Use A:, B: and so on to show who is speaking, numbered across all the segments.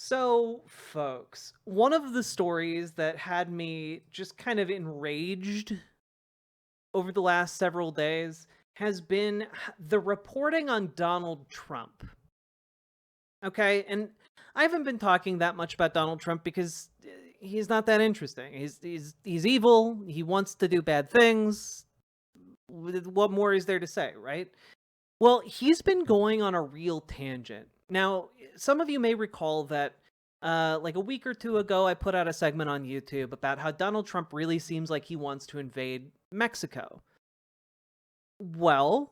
A: So, folks, one of the stories that had me just kind of enraged over the last several days has been the reporting on Donald Trump. Okay, and I haven't been talking that much about Donald Trump because he's not that interesting. He's evil. He wants to do bad things. What more is there to say, right? Well, he's been going on a real tangent. Now, some of you may recall that like a week or two ago, I put out a segment on YouTube about how Donald Trump really seems like he wants to invade Mexico. Well,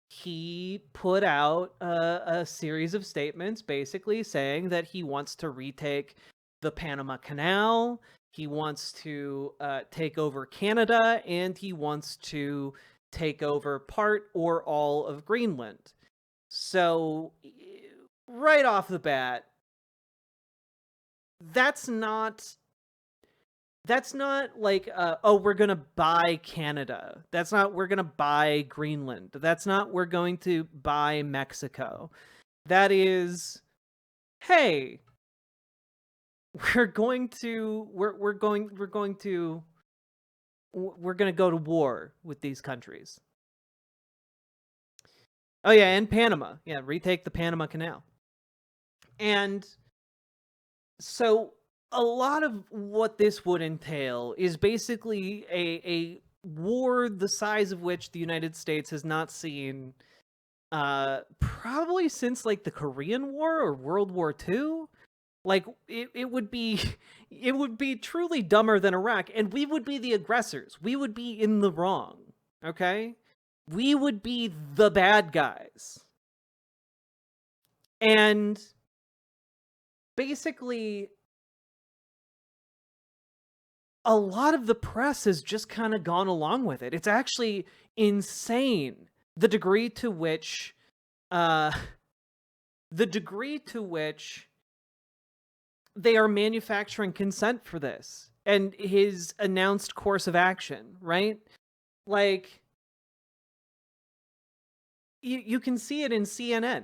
A: he put out a series of statements basically saying that he wants to retake the Panama Canal, he wants to take over Canada, and he wants to take over part or all of Greenland. So, right off the bat, that's not like oh, we're going to buy Canada. That's not we're going to buy Greenland. That's not we're going to buy Mexico. That is, hey, we're going to go to war with these countries. Oh yeah, and Panama. Yeah, retake the Panama Canal. And so a lot of what this would entail is basically a war the size of which the United States has not seen probably since like the Korean War or World War II. Like it would be it would be truly dumber than Iraq, and we would be the aggressors. We would be in the wrong. Okay? We would be the bad guys. And basically a lot of the press has just kind of gone along with it. It's actually insane the degree to which uh the degree to which they are manufacturing consent for this and his announced course of action, right? Like you can see it in CNN.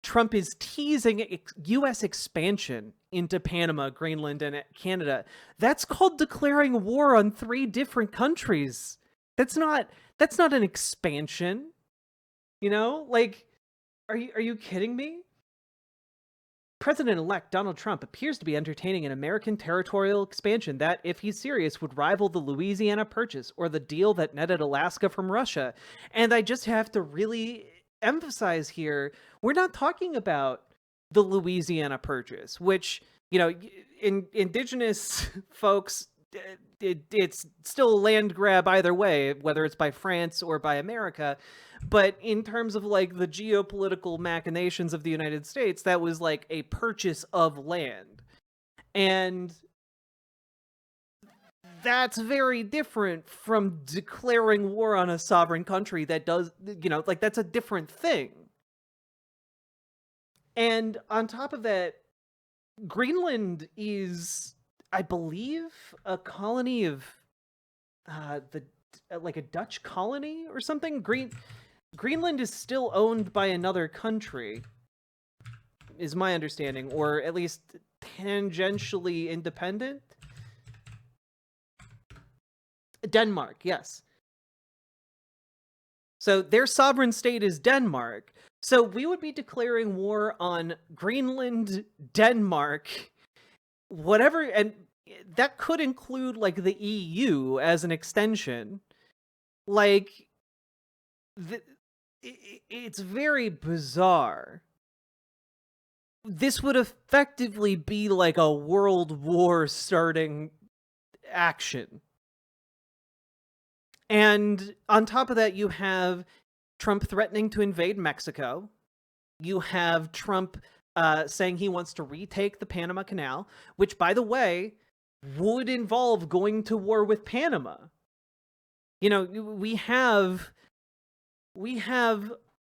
A: Trump is teasing US expansion into Panama, Greenland, and Canada. That's called declaring war on 3 different countries. That's not an expansion. You know? Like, are you kidding me? President-elect Donald Trump appears to be entertaining an American territorial expansion that, if he's serious, would rival the Louisiana Purchase or the deal that netted Alaska from Russia. And I just have to really emphasize here, we're not talking about the Louisiana Purchase, which, you know, indigenous folks, it's still a land grab either way, whether it's by France or by America. But in terms of like the geopolitical machinations of the United States, that was like a purchase of land. And that's very different from declaring war on a sovereign country that does, you know, like that's a different thing. And on top of that, Greenland is, I believe, a colony of the like a Dutch colony or something. Greenland is still owned by another country, is my understanding, or at least tangentially independent. Denmark, yes. So their sovereign state is Denmark. So we would be declaring war on Greenland, Denmark, whatever, and that could include like the EU as an extension. Like, it's very bizarre. This would effectively be like a world war starting action. And on top of that, you have Trump threatening to invade Mexico. You have Trump saying he wants to retake the Panama Canal, which, by the way, would involve going to war with Panama. You know, we have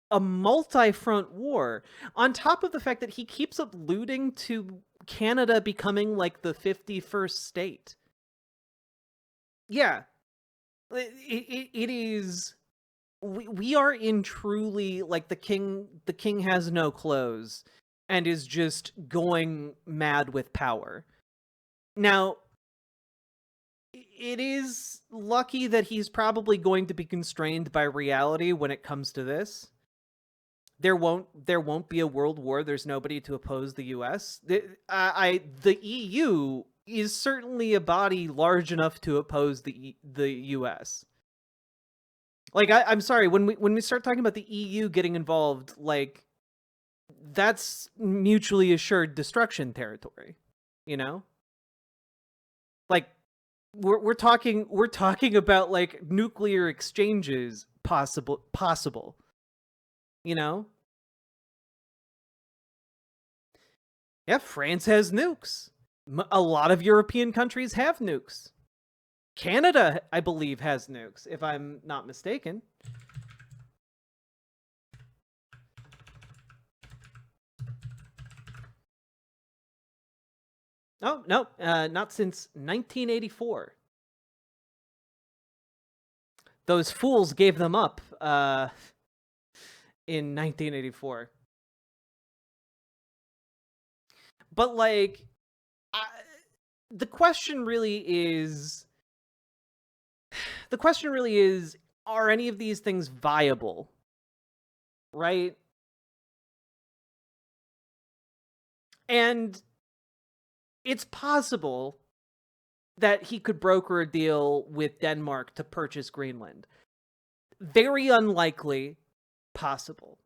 A: a multi-front war, on top of the fact that he keeps alluding to Canada becoming like the 51st state. Yeah, it is. We are in truly like the king has no clothes and is just going mad with power. Now, it is lucky that he's probably going to be constrained by reality when it comes to this. There won't be a world war. There's nobody to oppose the US. The EU is certainly a body large enough to oppose the US. Like, I'm sorry, when we start talking about the EU getting involved, like, that's mutually assured destruction territory, you know? Like, we're talking about, like, nuclear exchanges possible, you know? Yeah, France has nukes. A lot of European countries have nukes. Canada, I believe, has nukes, if I'm not mistaken. Oh, no, not since 1984. Those fools gave them up in 1984. But, like, the question really is, are any of these things viable? Right? And it's possible that he could broker a deal with Denmark to purchase Greenland. Very unlikely, possible.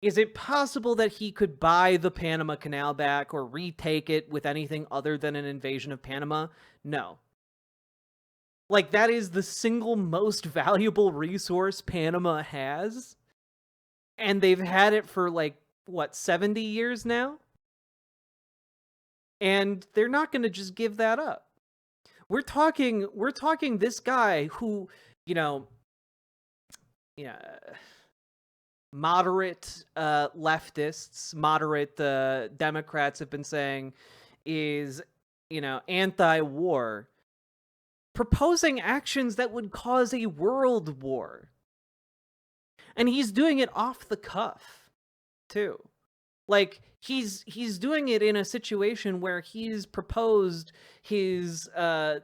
A: Is it possible that he could buy the Panama Canal back or retake it with anything other than an invasion of Panama? No. Like, that is the single most valuable resource Panama has. And they've had it for, like, what, 70 years now? And they're not going to just give that up. We're talking this guy who, you know, moderate leftists, moderate Democrats have been saying is, you know, anti-war, proposing actions that would cause a world war. And he's doing it off the cuff, too. Like, he's doing it in a situation where he's proposed his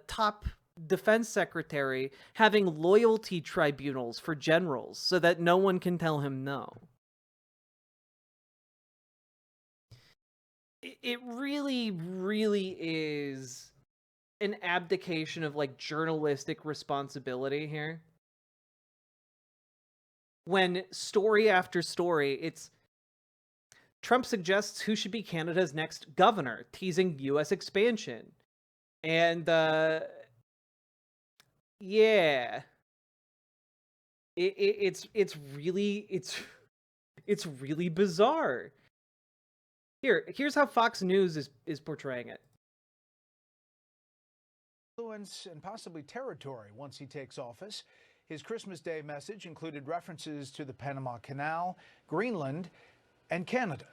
A: top defense secretary having loyalty tribunals for generals so that no one can tell him no. It really, really is an abdication of, like, journalistic responsibility here. When story after story, it's Trump suggests who should be Canada's next governor, teasing US expansion. And yeah. It's really bizarre. Here's how Fox News is portraying it.
B: Influence and possibly territory once he takes office. His Christmas Day message included references to the Panama Canal, Greenland, and Canada.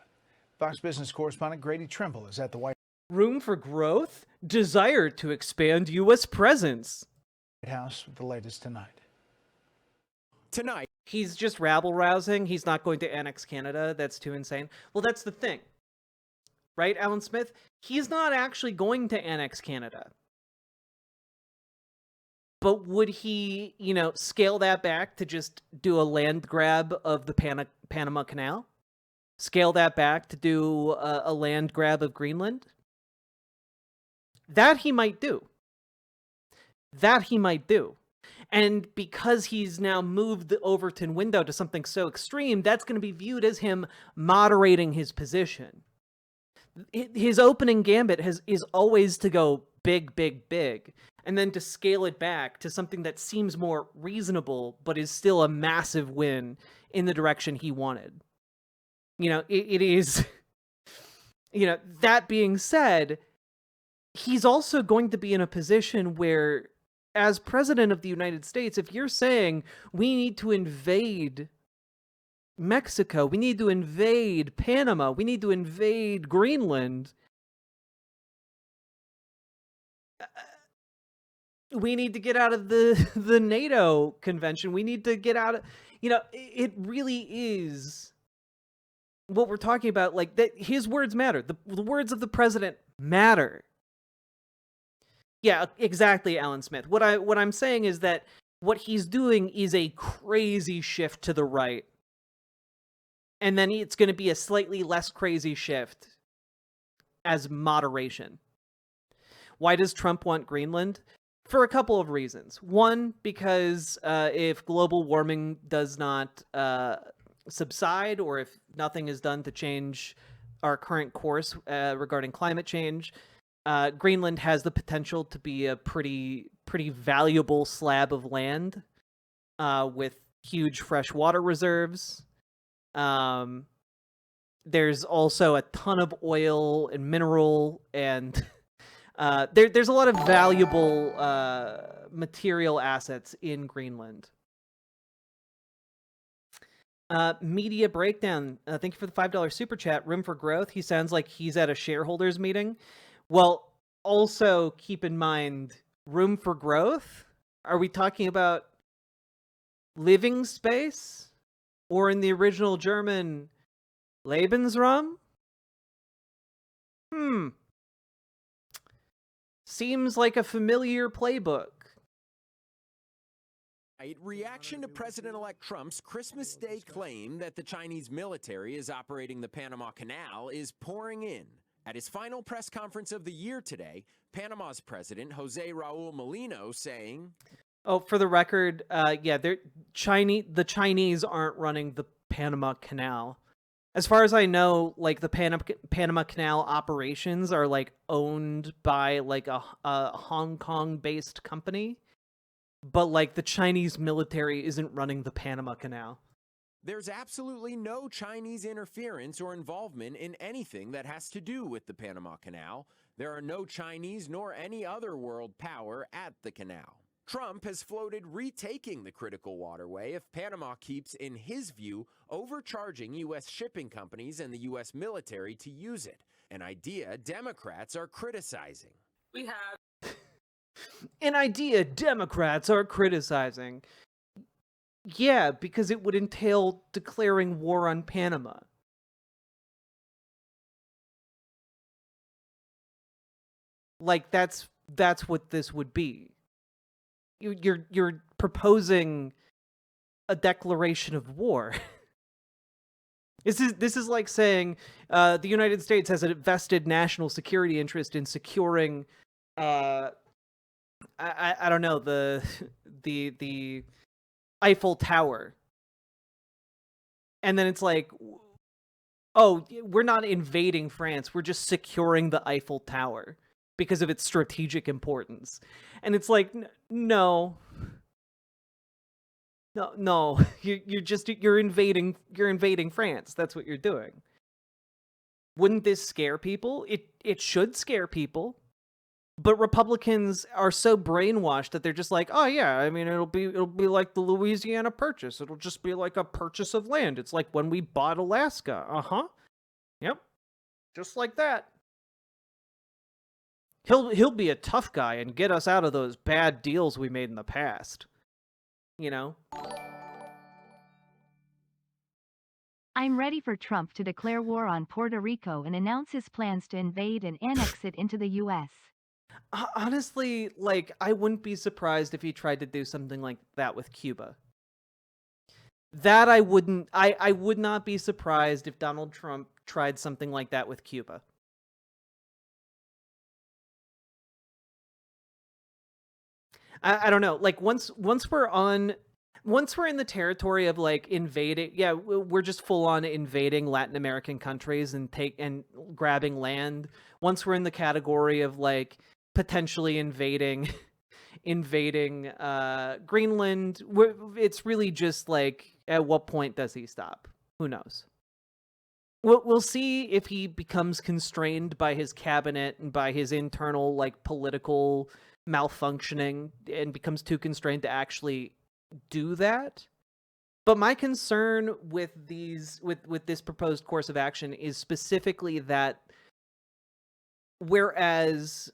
B: Fox Business correspondent Grady Trimble is at the White
A: Room for growth? Desire to expand U.S. presence.
B: House with the latest tonight.
A: He's just rabble-rousing. He's not going to annex Canada. That's too insane. Well, that's the thing. Right, Alan Smith? He's not actually going to annex Canada. But would he, you know, scale that back to just do a land grab of the Panama Canal? Scale that back to do a land grab of Greenland? That he might do. And because he's now moved the Overton window to something so extreme, that's going to be viewed as him moderating his position. His opening gambit is always to go big, big, big, and then to scale it back to something that seems more reasonable, but is still a massive win in the direction he wanted. You know, it is, you know, that being said, he's also going to be in a position where, as president of the United States, if you're saying we need to invade Mexico, we need to invade Panama, we need to invade Greenland, we need to get out of the NATO convention, we need to get out of, you know, it really is what we're talking about, like, that his words matter. The words of the president matter. Yeah, exactly, Alan Smith. What I'm saying is that what he's doing is a crazy shift to the right. And then it's going to be a slightly less crazy shift as moderation. Why does Trump want Greenland? For a couple of reasons. One, because if global warming does not subside, or if nothing is done to change our current course regarding climate change, Greenland has the potential to be a pretty valuable slab of land with huge freshwater reserves. There's also a ton of oil and mineral, and there's a lot of valuable material assets in Greenland. Media Breakdown, thank you for the $5 super chat. Room for growth. He sounds like he's at a shareholders meeting. Well, also keep in mind, room for growth? Are we talking about living space? Or in the original German, Lebensraum? Seems like a familiar playbook.
C: Reaction to President-elect Trump's Christmas Day claim that the Chinese military is operating the Panama Canal is pouring in. At his final press conference of the year today, Panama's president, Jose Raul Molino, saying...
A: Oh, for the record, yeah, the Chinese aren't running the Panama Canal. As far as I know, like, the Panama Canal operations are, like, owned by, like, a Hong Kong-based company. But, like, the Chinese military isn't running the Panama Canal.
C: There's absolutely no Chinese interference or involvement in anything that has to do with the Panama Canal. There are no Chinese nor any other world power at the canal. Trump has floated retaking the critical waterway if Panama keeps, in his view, overcharging U.S. shipping companies and the U.S. military to use it, an idea Democrats are criticizing.
D: We have
A: an idea Democrats are criticizing. Yeah, because it would entail declaring war on Panama. Like, that's what this would be. You're proposing a declaration of war. This is like saying the United States has a vested national security interest in securing I don't know, the Eiffel Tower. And then it's like, oh, we're not invading France, we're just securing the Eiffel Tower because of its strategic importance. And it's like, no, you're invading France. That's what you're doing. Wouldn't this scare people? It should scare people. But Republicans are so brainwashed that they're just like, oh yeah, I mean, it'll be like the Louisiana Purchase. It'll just be like a purchase of land. It's like when we bought Alaska. Yep. Just like that. He'll be a tough guy and get us out of those bad deals we made in the past. You know?
E: I'm ready for Trump to declare war on Puerto Rico and announce his plans to invade and annex it into the U.S.
A: Honestly, like, I wouldn't be surprised if he tried to do something like that with Cuba. That I wouldn't. I would not be surprised if Donald Trump tried something like that with Cuba. I don't know. Like, once we're in the territory of, like, invading, yeah, we're just full on invading Latin American countries and grabbing land. Once we're in the category of, like, potentially invading Greenland, it's really just like, at what point does he stop? Who knows? We'll see if he becomes constrained by his cabinet and by his internal, like, political malfunctioning and becomes too constrained to actually do that. But my concern with this proposed course of action is specifically that whereas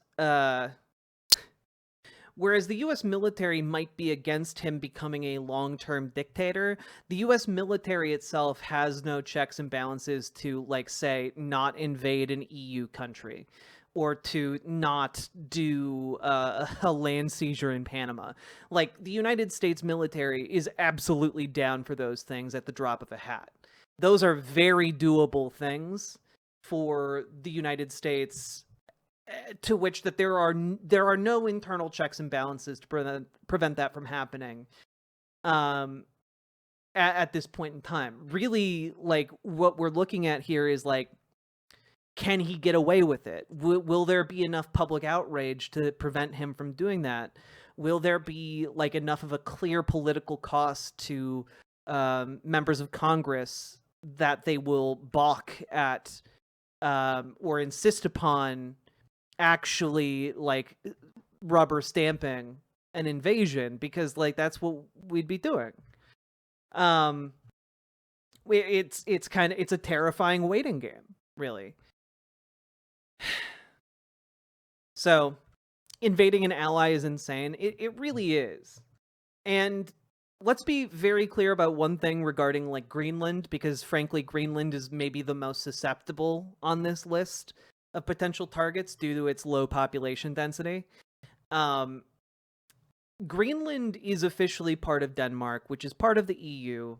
A: Whereas the US military might be against him becoming a long-term dictator, the US military itself has no checks and balances to, like, say, not invade an EU country or to not do a land seizure in Panama. Like, the United States military is absolutely down for those things at the drop of a hat. Those are very doable things for the United States, to which that there are no internal checks and balances to prevent that from happening at this point in time. Really, like, what we're looking at here is, like, can he get away with it? Will there be enough public outrage to prevent him from doing that? Will there be, like, enough of a clear political cost to members of Congress that they will balk at or insist upon actually, like, rubber stamping an invasion? Because, like, that's what we'd be doing. It's a terrifying waiting game, really. So, invading an ally is insane. It really is. And let's be very clear about one thing regarding, like, Greenland, because frankly, Greenland is maybe the most susceptible on this list of potential targets due to its low population density. Greenland is officially part of Denmark, which is part of the EU,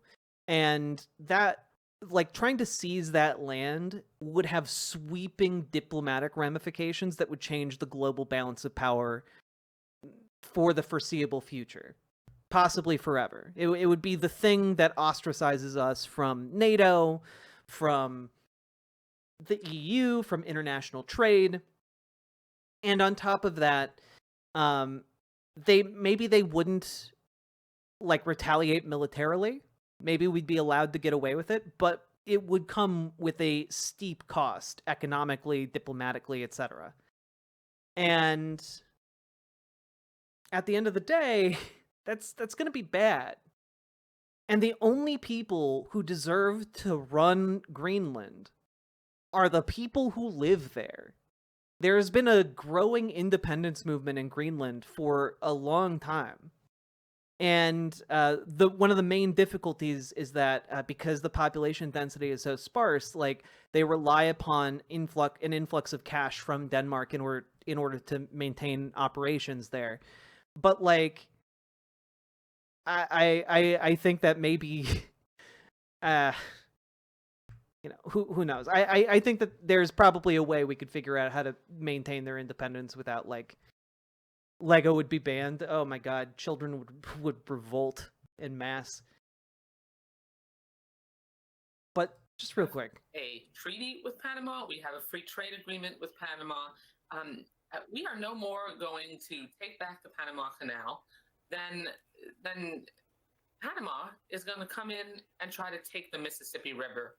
A: and that, like, trying to seize that land would have sweeping diplomatic ramifications that would change the global balance of power for the foreseeable future, possibly forever. It would be the thing that ostracizes us from NATO, from the EU, from international trade. And on top of that, they wouldn't, like, retaliate militarily. Maybe we'd be allowed to get away with it, but it would come with a steep cost economically, diplomatically, etc. And at the end of the day, that's going to be bad. And the only people who deserve to run Greenland are the people who live there. There's been a growing independence movement in Greenland for a long time. And one of the main difficulties is that because the population density is so sparse, like, they rely upon an influx of cash from Denmark in order to maintain operations there. But, like, I think that maybe who knows? I think that there's probably a way we could figure out how to maintain their independence without, like, Lego would be banned. Oh my god, children would revolt en masse. But just real quick,
D: a treaty with Panama. We have a free trade agreement with Panama. We are no more going to take back the Panama Canal than Panama is going to come in and try to take the Mississippi River.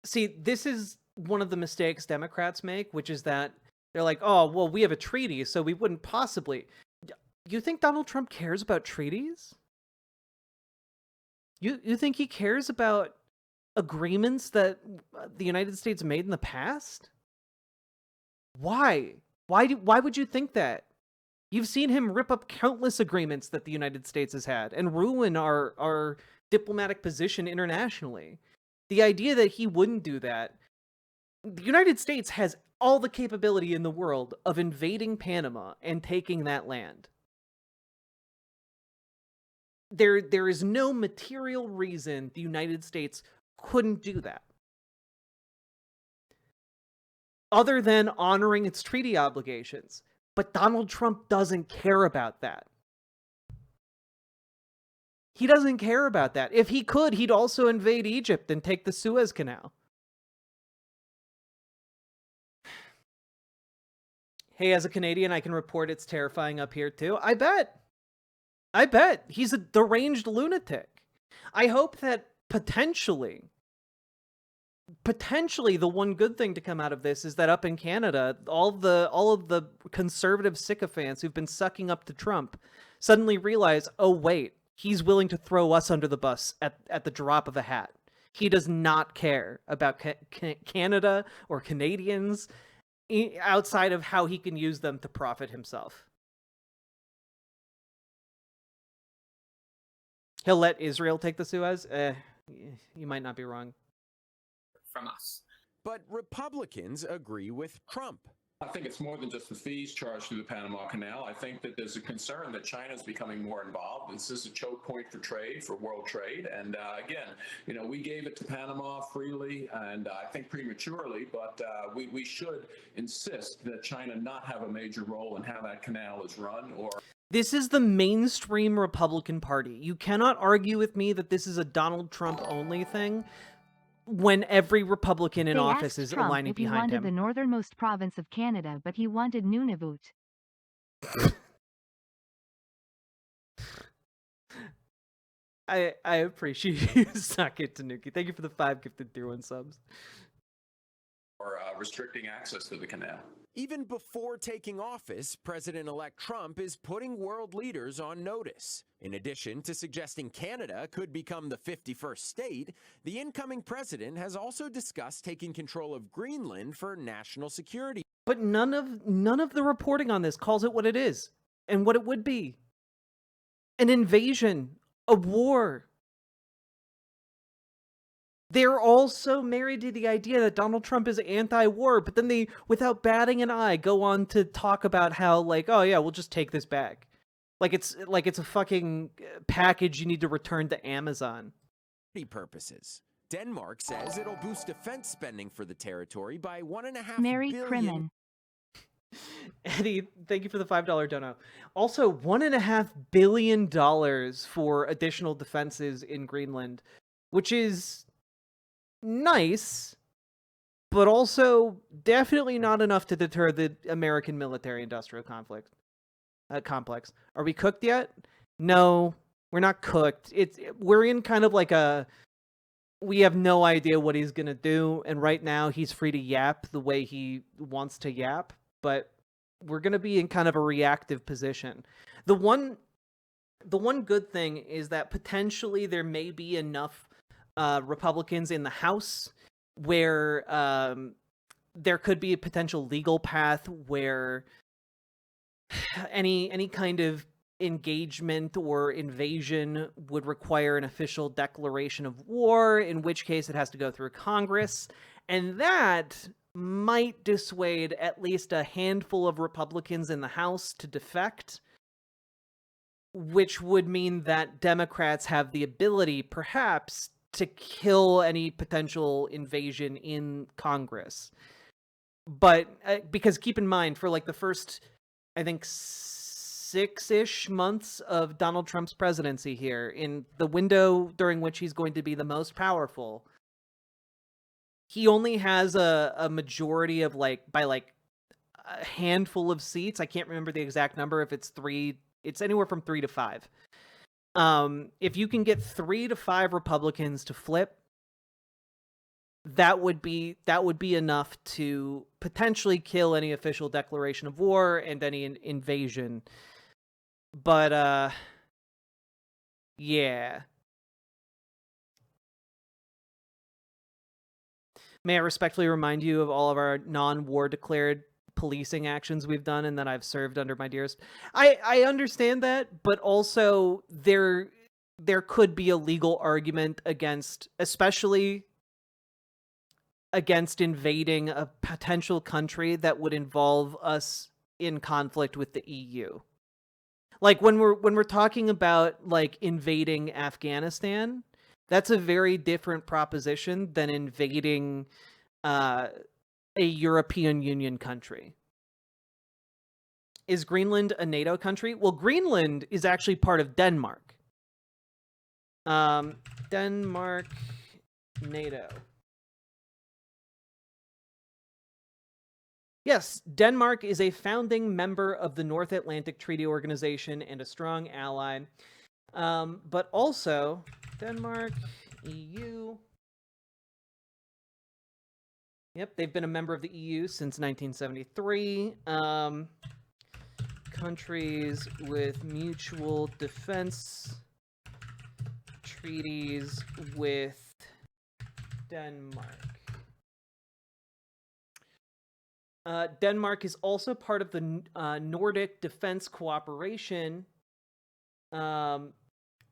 A: See, this is one of the mistakes Democrats make, which is that they're like, oh, well, we have a treaty, so we wouldn't possibly. You think Donald Trump cares about treaties? You think he cares about agreements that the United States made in the past? Why? Why would you think that? You've seen him rip up countless agreements that the United States has had and ruin our diplomatic position internationally. The idea that he wouldn't do that. The United States has all the capability in the world of invading Panama and taking that land. There is no material reason the United States couldn't do that, other than honoring its treaty obligations. But Donald Trump doesn't care about that. He doesn't care about that. If he could, he'd also invade Egypt and take the Suez Canal. Hey, as a Canadian, I can report it's terrifying up here too. I bet. He's a deranged lunatic. I hope that potentially the one good thing to come out of this is that up in Canada, all of the conservative sycophants who've been sucking up to Trump suddenly realize, oh wait, he's willing to throw us under the bus at the drop of a hat. He does not care about Canada or Canadians outside of how he can use them to profit himself. He'll let Israel take the Suez? You might not be wrong.
D: From us.
C: But Republicans agree with Trump.
F: I think it's more than just the fees charged through the Panama Canal. I think that there's a concern that China is becoming more involved. This is a choke point for trade, for world trade. And again, we gave it to Panama freely and I think prematurely, but we should insist that China not have a major role in how that canal is run.
A: This is the mainstream Republican Party. You cannot argue with me that this is a Donald Trump only thing when every Republican in office is
E: Trump
A: aligning
E: if he
A: behind
E: wanted
A: him.
E: the northernmost province of Canada, but he wanted Nunavut.
A: I appreciate you, Sake Tanuki. Thank you for the 5 gifted tier 1 subs.
F: Or restricting access to the canal.
C: Even before taking office, President-elect Trump is putting world leaders on notice. In addition to suggesting Canada could become the 51st state, the incoming president has also discussed taking control of Greenland for national security.
A: But none of the reporting on this calls it what it is and what it would be. An invasion, a war. They're also married to the idea that Donald Trump is anti-war, but then they, without batting an eye, go on to talk about how, like, oh yeah, we'll just take this back. Like it's a fucking package you need to return to Amazon.
C: Purposes. Denmark says it'll boost defense spending for the territory by $1.5
E: Mary
C: billion.
E: Crimin.
A: Eddie, thank you for the $5 dono. Also, $1.5 billion for additional defenses in Greenland, which is nice, but also definitely not enough to deter the American military-industrial complex. Are we cooked yet? No, we're not cooked. We're in kind of like we have no idea what he's gonna do, and right now he's free to yap the way he wants to yap, but we're gonna be in kind of a reactive position. The one good thing is that potentially there may be enough Republicans in the House where there could be a potential legal path where any kind of engagement or invasion would require an official declaration of war, in which case it has to go through Congress, and that might dissuade at least a handful of Republicans in the House to defect, which would mean that Democrats have the ability, perhaps, to kill any potential invasion in Congress. But because keep in mind, for like the first, I think, 6-ish months of Donald Trump's presidency here, in the window during which he's going to be the most powerful, he only has a majority of by a handful of seats. I can't remember the exact number. If it's 3, it's anywhere from 3 to 5. If you can get 3 to 5 Republicans to flip, that would be enough to potentially kill any official declaration of war and any invasion. But yeah. May I respectfully remind you of all of our non-war declared policing actions we've done and that I've served under my dearest. I understand that, but also there could be a legal argument against, especially against invading a potential country that would involve us in conflict with the EU. Like when we're talking about like invading Afghanistan, that's a very different proposition than invading a European Union country. Is Greenland a NATO country? Well, Greenland is actually part of Denmark. Denmark, NATO. Yes, Denmark is a founding member of the North Atlantic Treaty Organization and a strong ally. But also, Denmark, EU. Yep, they've been a member of the EU since 1973. Countries with mutual defense treaties with Denmark. Denmark is also part of the Nordic Defense Cooperation,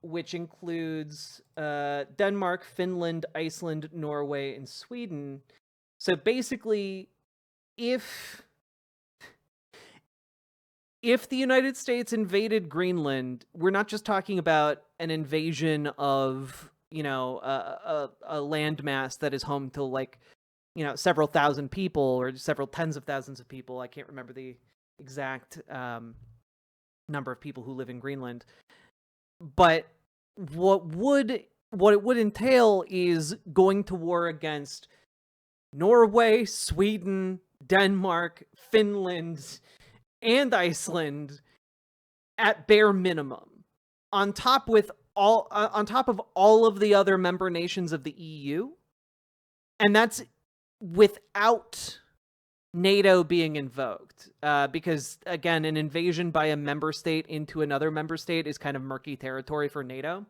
A: which includes Denmark, Finland, Iceland, Norway, and Sweden. So basically, if the United States invaded Greenland, we're not just talking about an invasion of, a landmass that is home to, like, several thousand people or several tens of thousands of people. I can't remember the exact number of people who live in Greenland. But what it would entail is going to war against Norway, Sweden, Denmark, Finland, and Iceland at bare minimum, on top of all of the other member nations of the EU, and that's without NATO being invoked, because again, an invasion by a member state into another member state is kind of murky territory for NATO.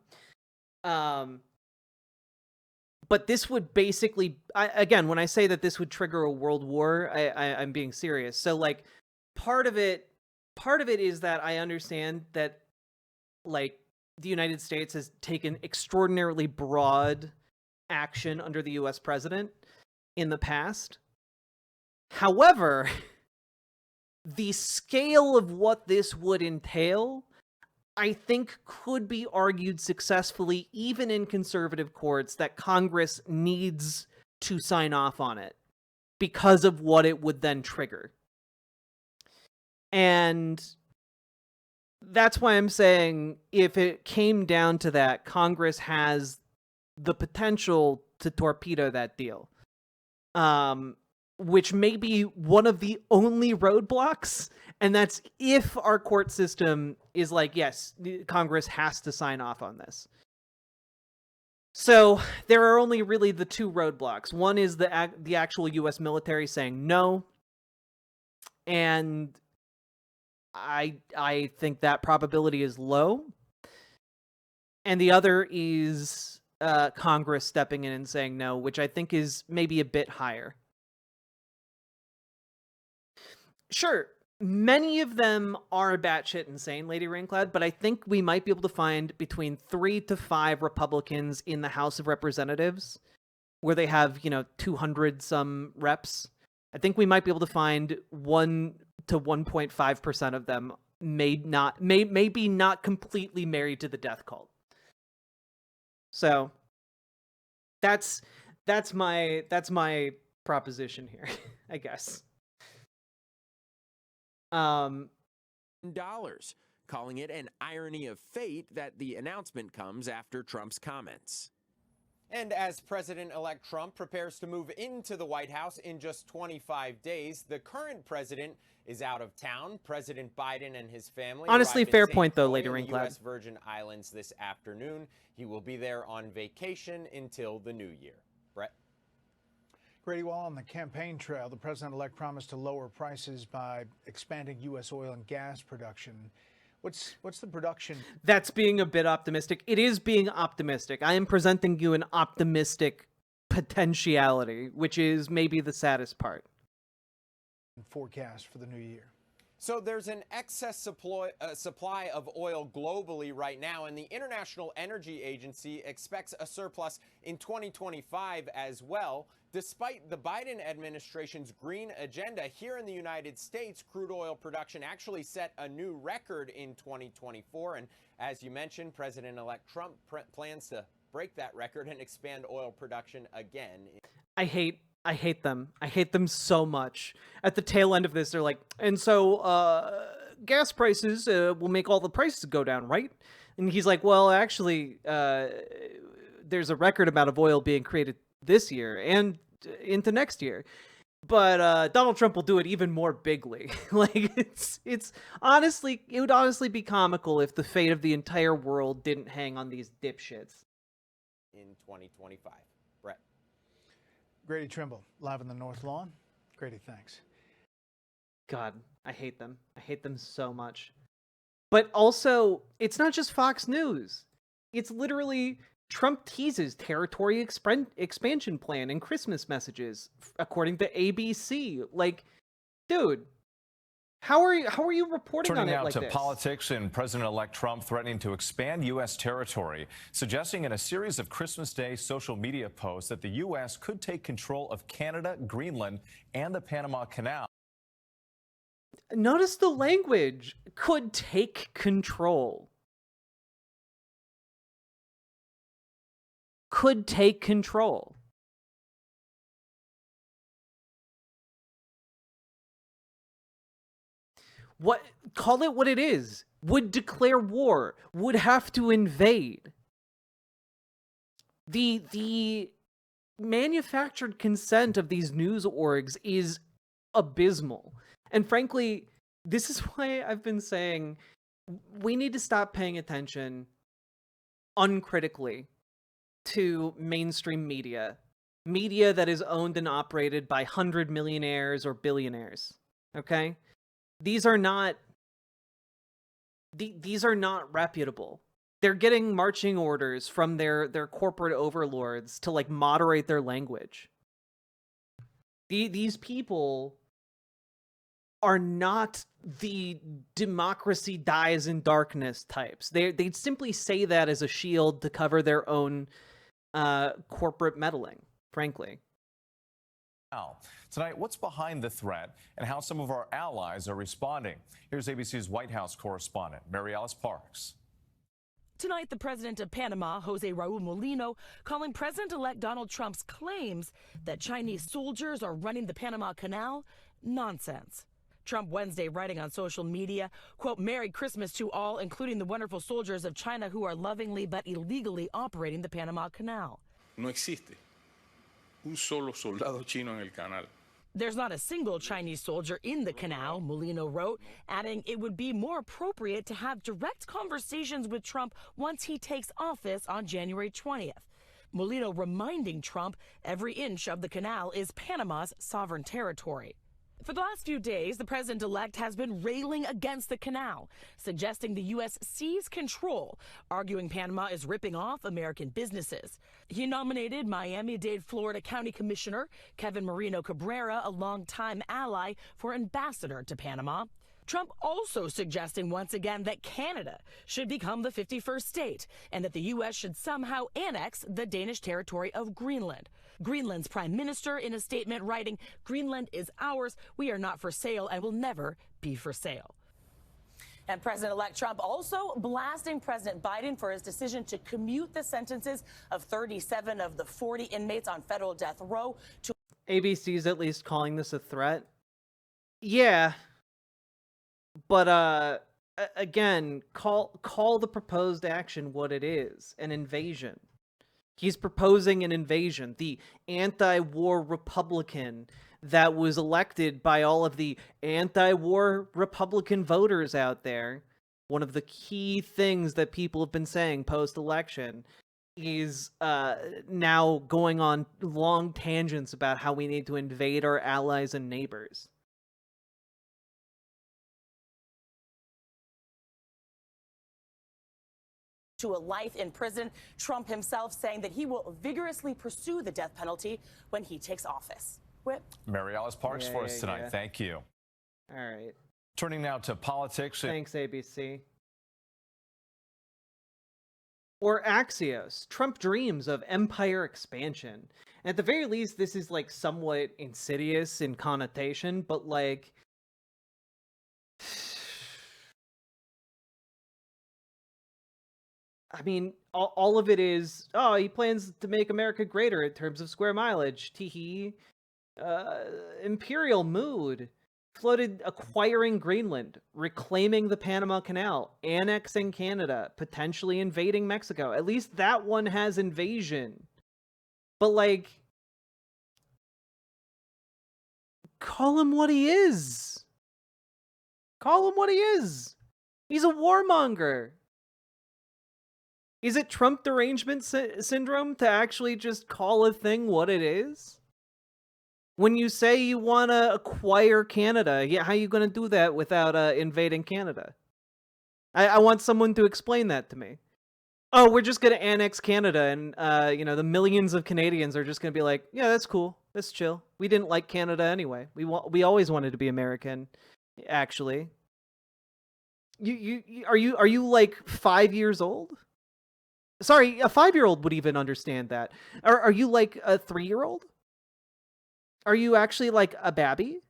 A: But this would basically, again, when I say that this would trigger a world war, I'm being serious. So, like, part of it is that I understand that, like, the United States has taken extraordinarily broad action under the US president in the past. However, the scale of what this would entail, I think, could be argued successfully, even in conservative courts, that Congress needs to sign off on it because of what it would then trigger. And that's why I'm saying, if it came down to that, Congress has the potential to torpedo that deal. Which may be one of the only roadblocks, and that's if our court system is like, yes, Congress has to sign off on this. So there are only really the two roadblocks. One is the actual U.S. military saying no, and I think that probability is low. And the other is Congress stepping in and saying no, which I think is maybe a bit higher. Sure, many of them are batshit insane, Lady Raincloud, but I think we might be able to find between 3 to 5 Republicans in the House of Representatives, where they have, 200 some reps. I think we might be able to find 1 to 1.5% of them maybe not completely married to the death cult. So that's my proposition here, I guess.
C: Dollars, calling it an irony of fate that the announcement comes after Trump's comments.
G: And as President-elect Trump prepares to move into the White House in just 25 days, the current president is out of town. President Biden and his family
A: honestly, fair point though, Lady
G: Raincloud,
A: Raincloud.
G: U.S. Virgin Islands this afternoon. He will be there on vacation until the new year. Brett?
B: Grady, while on the campaign trail, the president-elect promised to lower prices by expanding U.S. oil and gas production. What's the production?
A: That's being a bit optimistic. It is being optimistic. I am presenting you an optimistic potentiality, which is maybe the saddest part.
B: Forecast for the new year.
G: So there's an excess supply of oil globally right now, and the International Energy Agency expects a surplus in 2025 as well. Despite the Biden administration's green agenda, here in the United States, crude oil production actually set a new record in 2024. And as you mentioned, President-elect Trump plans to break that record and expand oil production again.
A: I hate them. I hate them so much. At the tail end of this, they're like, and so gas prices will make all the prices go down, right? And he's like, well, actually, there's a record amount of oil being created this year and into next year. But Donald Trump will do it even more bigly. Like, it's honestly, it would honestly be comical if the fate of the entire world didn't hang on these dipshits.
G: In 2025. Brett.
B: Grady Trimble, live on the North Lawn. Grady, thanks.
A: God, I hate them. I hate them so much. But also, it's not just Fox News. It's literally Trump teases territory expansion plan in Christmas messages, according to ABC. Like, dude, How are you reporting
H: Turning
A: on it
H: now
A: like
H: to
A: this?
H: politics and President-elect Trump threatening to expand U.S. territory, suggesting in a series of Christmas Day social media posts that the U.S. could take control of Canada, Greenland, and the Panama Canal.
A: Notice the language. Could take control. Could take control. What, call it what it is. Would declare war, would have to invade. The manufactured consent of these news orgs is abysmal. And frankly, this is why I've been saying we need to stop paying attention uncritically to mainstream media that is owned and operated by 100 millionaires or billionaires. Okay? These are not reputable. They're getting marching orders from their corporate overlords to like moderate their language. These people are not the democracy dies in darkness types. They'd simply say that as a shield to cover their own corporate meddling, frankly.
H: Now, tonight, what's behind the threat and how some of our allies are responding? Here's ABC's White House correspondent, Mary Alice Parks.
I: Tonight, the president of Panama, Jose Raul Molino, calling President-elect Donald Trump's claims that Chinese soldiers are running the Panama Canal nonsense. Trump Wednesday writing on social media, quote, "Merry Christmas to all, including the wonderful soldiers of China who are lovingly but illegally operating the Panama Canal."
J: No existe un solo soldado chino en el canal.
I: There's not a single Chinese soldier in the canal, Molino wrote, adding it would be more appropriate to have direct conversations with Trump once he takes office on January 20th. Molino reminding Trump every inch of the canal is Panama's sovereign territory. For the last few days, the president-elect has been railing against the canal, suggesting the U.S. seize control, arguing Panama is ripping off American businesses. He nominated Miami-Dade, Florida County Commissioner Kevin Marino Cabrera, a longtime ally, for ambassador to Panama. Trump also suggesting once again that Canada should become the 51st state and that the U.S. should somehow annex the Danish territory of Greenland. Greenland's prime minister in a statement writing, "Greenland is ours. We are not for sale and will never be for sale." And President-elect Trump also blasting President Biden for his decision to commute the sentences of 37 of the 40 inmates on federal death row to
A: ABC's at least calling this a threat. Yeah. But again, call the proposed action what it is, an invasion. He's proposing an invasion. The anti-war Republican that was elected by all of the anti-war Republican voters out there. One of the key things that people have been saying post-election is now going on long tangents about how we need to invade our allies and neighbors.
I: to a life in prison. Trump himself saying that he will vigorously pursue the death penalty when he takes office. Whip.
H: Mary Alice Parks for us tonight. Thank you.
A: All right.
H: Turning now to politics.
A: Thanks, ABC. Or Axios. Trump dreams of empire expansion. At the very least, this is like somewhat insidious in connotation, but like... I mean, all of it is, oh, he plans to make America greater in terms of square mileage. Teehee. Imperial mood. Floated acquiring Greenland, reclaiming the Panama Canal, annexing Canada, potentially invading Mexico. At least that one has invasion. But like, call him what he is. Call him what he is. He's a warmonger. Is it Trump derangement syndrome to actually just call a thing what it is? When you say you want to acquire Canada, yeah, how are you going to do that without invading Canada? I want someone to explain that to me. Oh, we're just going to annex Canada, and the millions of Canadians are just going to be like, yeah, that's cool, that's chill. We didn't like Canada anyway. We always wanted to be American. actually. Are you like 5 years old? Sorry, a 5-year-old would even understand that. Are you like a 3-year-old? Are you actually like a babby?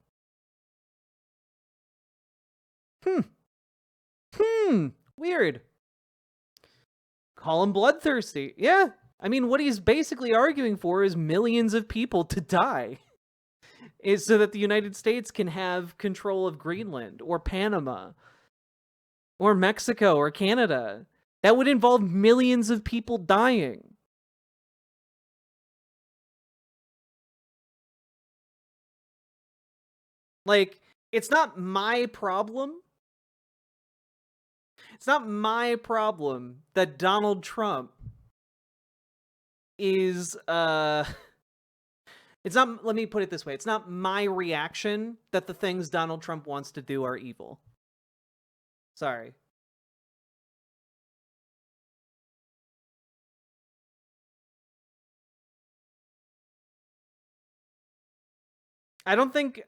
A: Weird. Call him bloodthirsty. Yeah. I mean, what he's basically arguing for is millions of people to die. Is so that the United States can have control of Greenland or Panama or Mexico or Canada. That would involve millions of people dying. Like, it's not my problem. It's not my problem that Donald Trump is, it's not, let me put it this way. It's not my reaction that the things Donald Trump wants to do are evil. Sorry. I don't think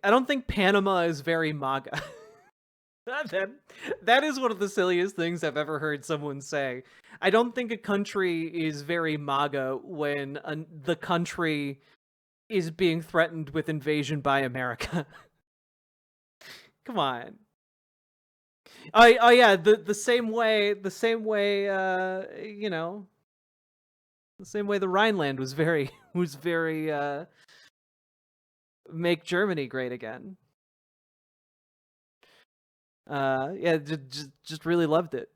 A: Panama is very MAGA. That is one of the silliest things I've ever heard someone say. I don't think a country is very MAGA when the country is being threatened with invasion by America. Come on. Oh yeah, the same way you know, the same way the Rhineland was very make Germany great again. Yeah, just really loved it.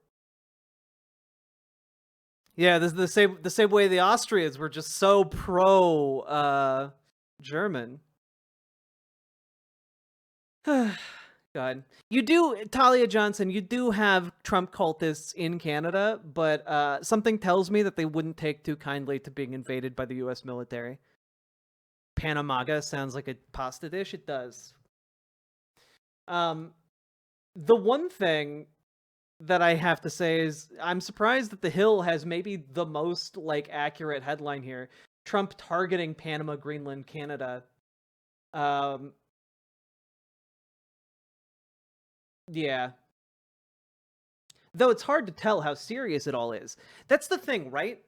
A: Yeah, this the same way the Austrians were just so pro German. God. You do, Talia Johnson, you do have Trump cultists in Canada, but something tells me that they wouldn't take too kindly to being invaded by the US military. Panamaga sounds like a pasta dish. It does. The one thing that I have to say is I'm surprised that The Hill has maybe the most like accurate headline here. Trump targeting Panama, Greenland, Canada. Yeah. Though it's hard to tell how serious it all is. That's the thing, right?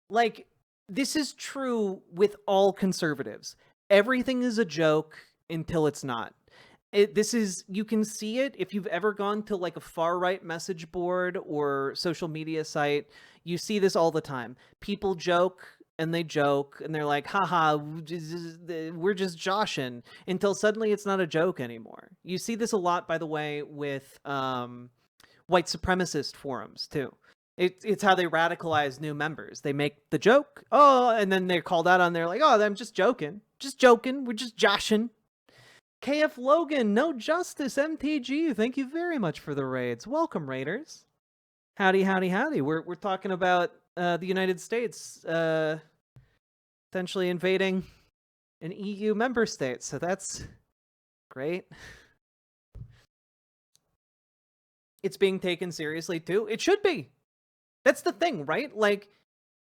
A: Like, this is true with all conservatives. Everything is a joke until it's not. You can see it if you've ever gone to like a far right message board or social media site. You see this all the time. People joke and they're like, haha, we're just joshing, until suddenly it's not a joke anymore. You see this a lot, by the way, with white supremacist forums too. It's how they radicalize new members. They make the joke, oh, and then they're called out on there like, oh, I'm just joking, we're just joshing. KF Logan, No Justice, MTG, thank you very much for the raids. Welcome, raiders. Howdy, howdy, howdy. We're talking about the United States potentially invading an EU member state, so that's great. It's being taken seriously too. It should be. That's the thing, right? Like,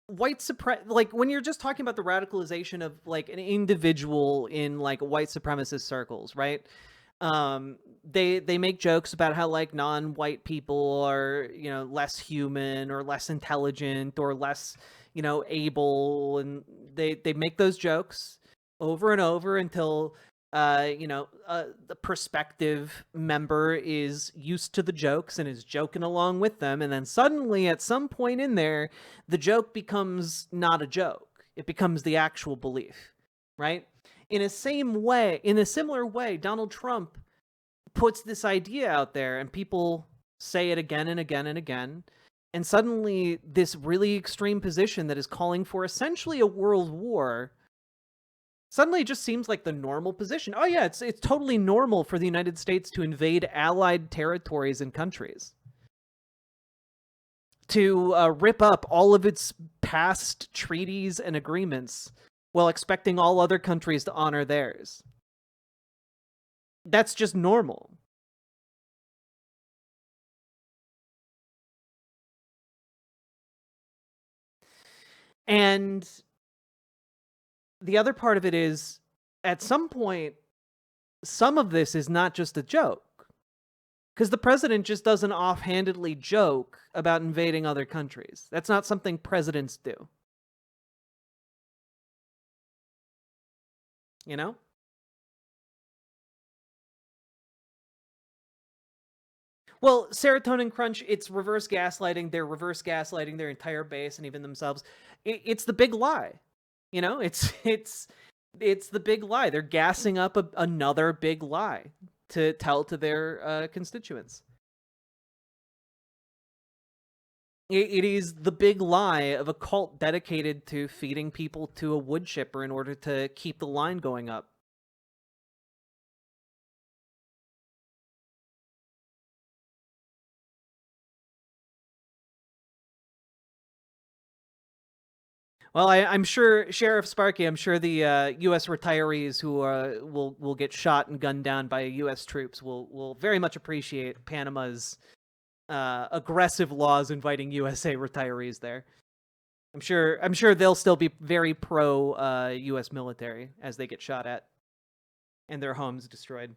A: like when you're just talking about the radicalization of like an individual in like white supremacist circles, right? They make jokes about how like non-white people are, you know, less human or less intelligent or less, you know, able, and they make those jokes over and over until the prospective member is used to the jokes and is joking along with them, and then suddenly at some point in there, the joke becomes not a joke. It becomes the actual belief, right? In a similar way, Donald Trump puts this idea out there and people say it again and again and again, and suddenly this really extreme position that is calling for essentially a world war suddenly it just seems like the normal position. Oh yeah, it's totally normal for the United States to invade allied territories and countries, to rip up all of its past treaties and agreements while expecting all other countries to honor theirs. That's just normal. And the other part of it is, at some point, some of this is not just a joke. Because the president just doesn't offhandedly joke about invading other countries. That's not something presidents do. You know? Well, serotonin crunch, it's reverse gaslighting. They're reverse gaslighting their entire base and even themselves. It's the big lie. You know, it's the big lie. They're gassing up another big lie to tell to their constituents. It is the big lie of a cult dedicated to feeding people to a wood chipper in order to keep the line going up. Well, I'm sure, Sheriff Sparky, I'm sure the U.S. retirees who will get shot and gunned down by U.S. troops will very much appreciate Panama's aggressive laws inviting USA retirees there. I'm sure they'll still be very pro U.S. military as they get shot at and their homes destroyed.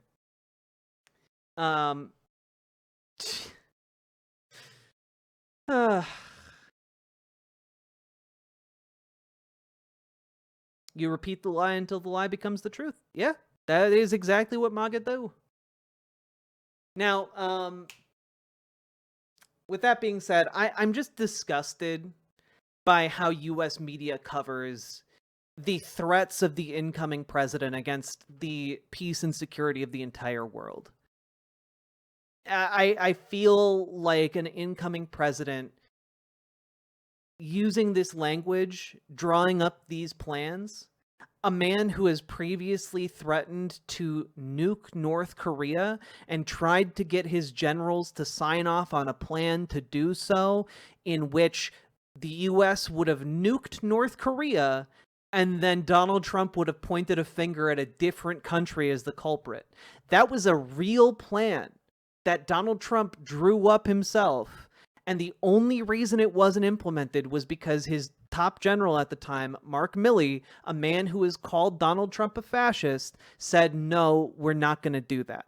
A: You repeat the lie until the lie becomes the truth. Yeah, that is exactly what MAGA do. Now, with that being said, I'm just disgusted by how U.S. media covers the threats of the incoming president against the peace and security of the entire world. I feel like an incoming president using this language, drawing up these plans, a man who has previously threatened to nuke North Korea and tried to get his generals to sign off on a plan to do so, in which the US would have nuked North Korea and then Donald Trump would have pointed a finger at a different country as the culprit. That was a real plan that Donald Trump drew up himself. And the only reason it wasn't implemented was because his top general at the time, Mark Milley, a man who has called Donald Trump a fascist, said, no, we're not going to do that.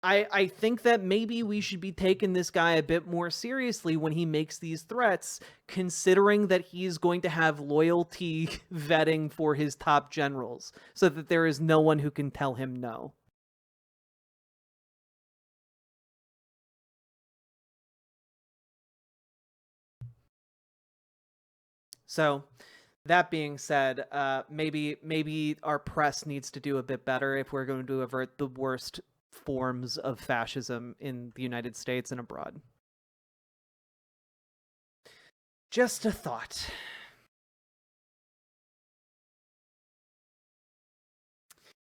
A: I think that maybe we should be taking this guy a bit more seriously when he makes these threats, considering that he's going to have loyalty vetting for his top generals, so that there is no one who can tell him no. So, that being said, maybe our press needs to do a bit better if we're going to avert the worst forms of fascism in the United States and abroad. Just a thought.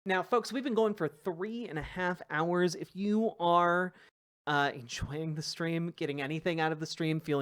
A: Now, folks, we've been going for 3.5 hours. If you are enjoying the stream, getting anything out of the stream, feeling